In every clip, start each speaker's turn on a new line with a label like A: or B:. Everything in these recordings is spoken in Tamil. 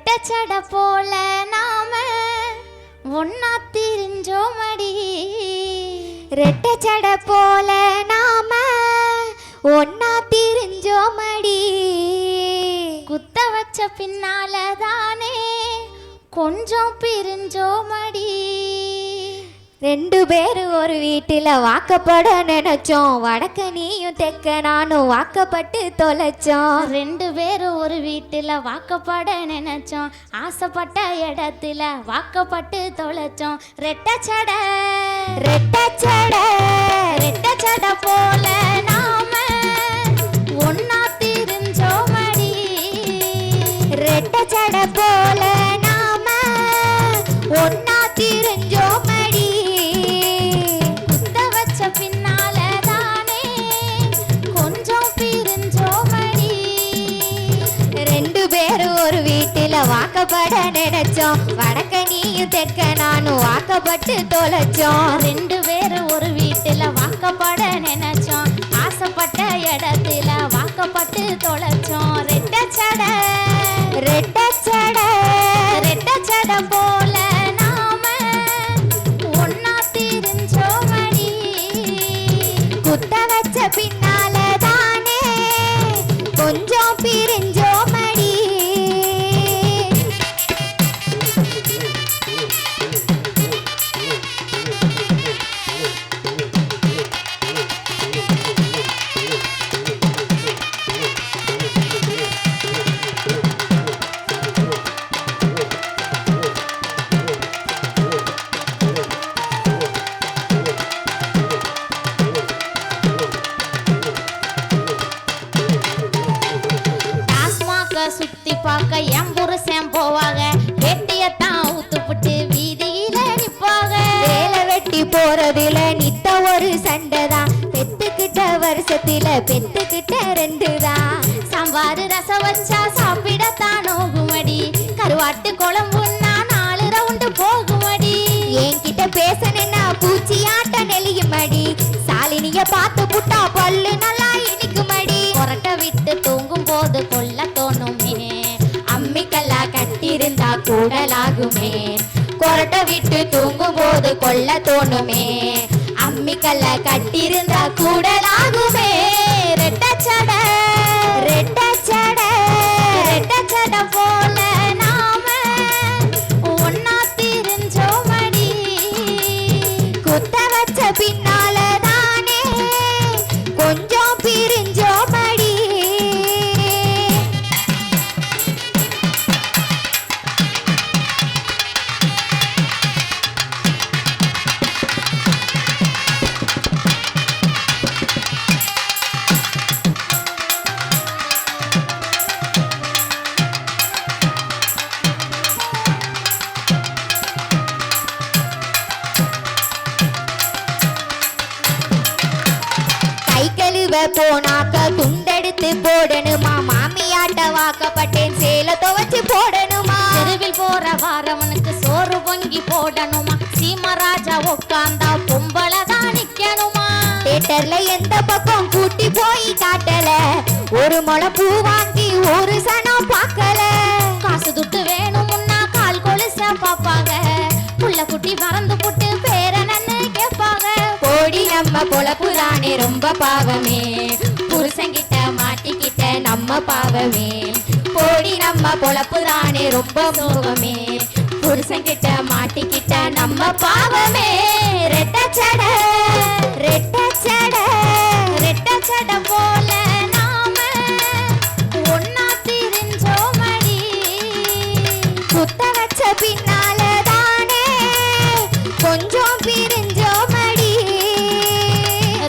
A: ரெட்டச்சட போல நாம ஒன்னா திரிஞ்சோமடி.
B: ரெட்டச்சட போல நாம ஒன்னா திரிஞ்சோமடி.
A: குத்த வச்ச பின்னால தானே கொஞ்சம் பிரிஞ்சோமடி.
B: ரெண்டு பேரும் ஒரு வீட்டில் வாக்கப்பட நினைச்சோம். வடக்க நீயும் தெக்க நானும் வாக்கப்பட்டு தொலைச்சோம்.
A: ரெண்டு பேரும் ஒரு வீட்டில் வாக்கப்பட நினைச்சோம். ஆசைப்பட்ட இடத்துல வாக்கப்பட்டு தொலைச்சோம். ரெட்டச்சட
B: ரெட்டச்சட
A: ரெட்டச்சட போல நாம ஒன்னா திரிஞ்சோமடி.
B: ரெட்டச்சட போல நாம ஒன்னா திரிஞ்சோமடி.
A: குத்த வச்ச பின்னால தானே கொஞ்சம் பிரிஞ்சோமடி.
B: ரெண்டு பேரும் ஒரு வீட்டில் வாக்கப்பட நினைச்சோம். வடக்க நீயும் தெக்க நானும் வாக்கப்பட்டு தொலைச்சோம்.
A: ரெண்டு பேரும் ஒரு வீட்டில் வாக்கப்பட நினைச்சோம். ஆசைப்பட்ட இடத்துல வாக்கப்பட்டு தொலைச்சோம். ரெட்டச்சட
B: ரெட்டச்சட
A: ரெட்டச்சட போல நாம ஒன்னா திரிஞ்சோமடி.
B: குத்த வச்ச பின்னால தானே கொஞ்சம் பிரிஞ்சோமடி.
A: சுத்தி பார்க்க என் புருஷன் போவாங்க. வெட்டியத்தான் ஊத்துப்புட்டு வீதியில நிப்பாங்க.
B: வேலை வெட்டி போறதுல நித்த ஒரு சண்டைதான். பெத்துக்கிட்ட வருஷத்துல பெத்துக்கிட்ட ரெண்டுதான்.
A: சாம்பாரு ரசம் வச்சா சாப்பிடத்தான் நோகுமடி. கருவாட்டு குழம்புன்னா 4 ரவுண்டு போகுமடி.
B: என்கிட்ட பேசணுன்னா பூச்சியாட்ட நெளியுமடி. சாலினிய பார்த்து புட்டா பல்லு நல்லா இனிக்குமடி.
A: கொரட்டை விட்டு தூங்கும் போது கொல்ல தோணுமே.
B: அம்மிக்கல்லா கட்டிருந்தா கூடலாகுமே. கொரட்டை விட்டு தூங்கும் போது கொல்ல தோணுமே. அம்மிக்கல்லா கட்டிருந்தா கூடலாகுமே. ரெட்டச்சட ரெட்டச்சட
A: ரெட்டச்சட போல நாம ஒன்னா திரிஞ்சோமடி.
B: குத்த வச்ச பின்னால தானே கொஞ்சம் பிரிஞ்சோமடி. கை கழுவ போனாக்க துண்டெடுத்து போடணுமா. மாமியாட்ட வாக்கப்பட்டேன் சேலை துவச்சு போடணுமா.
A: தெருவில் போற வாரவனுக்கு சோறு பொங்கி போடணுமா. சீமராஜா உட்காந்தா பொம்பளதான் நிக்கணுமா.
B: தேட்டர்ல எந்த பக்கம் கூட்டி போய் காட்டல. ஒரு முளை பூ வாங்கி ஒரு சனம் பார்க்கல.
A: காசு துட்டு வேணும்னா கால் கொலுச பாப்பாங்க. புள்ள குட்டி மறந்து புட்டு பேரனன்னு கேட்பாங்க.
B: போடி நம்ம பொழப்புதானே ரொம்ப பாவமே. புருஷங்கிட்ட மாட்டிக்கிட்ட நம்ம பாவமே. போடி நம்ம பொழப்புதானே ரொம்ப சோகமே. புருஷங்கிட்ட மாட்டிக்கிட்ட நம்ம பாவமே. ரெட்டச்சட ரெட்டச்சட
A: ரெட்டச்சட போல நாம ஒன்னா திரிஞ்சோமடி.
B: குத்த வச்ச பின்னால தானே கொஞ்சம் பிரிஞ்சோமடி.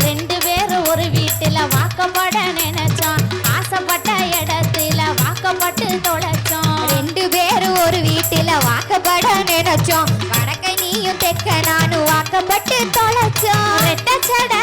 A: ரெண்டு பேரும் ஒரு வீட்டுல வாக்கப்பட நினைச்சோம். ஆசைப்பட்ட இடத்துல வாக்கப்பட்டு தொலைச்சோம்.
B: ரெண்டு பேரும் ஒரு வீட்டில் வாக்கப்பட நினைச்சோம். வடக்க நீயும் தெக்க நானும் வாக்கப்பட்டு தொலைச்சோம்.
A: ரெட்டச்சட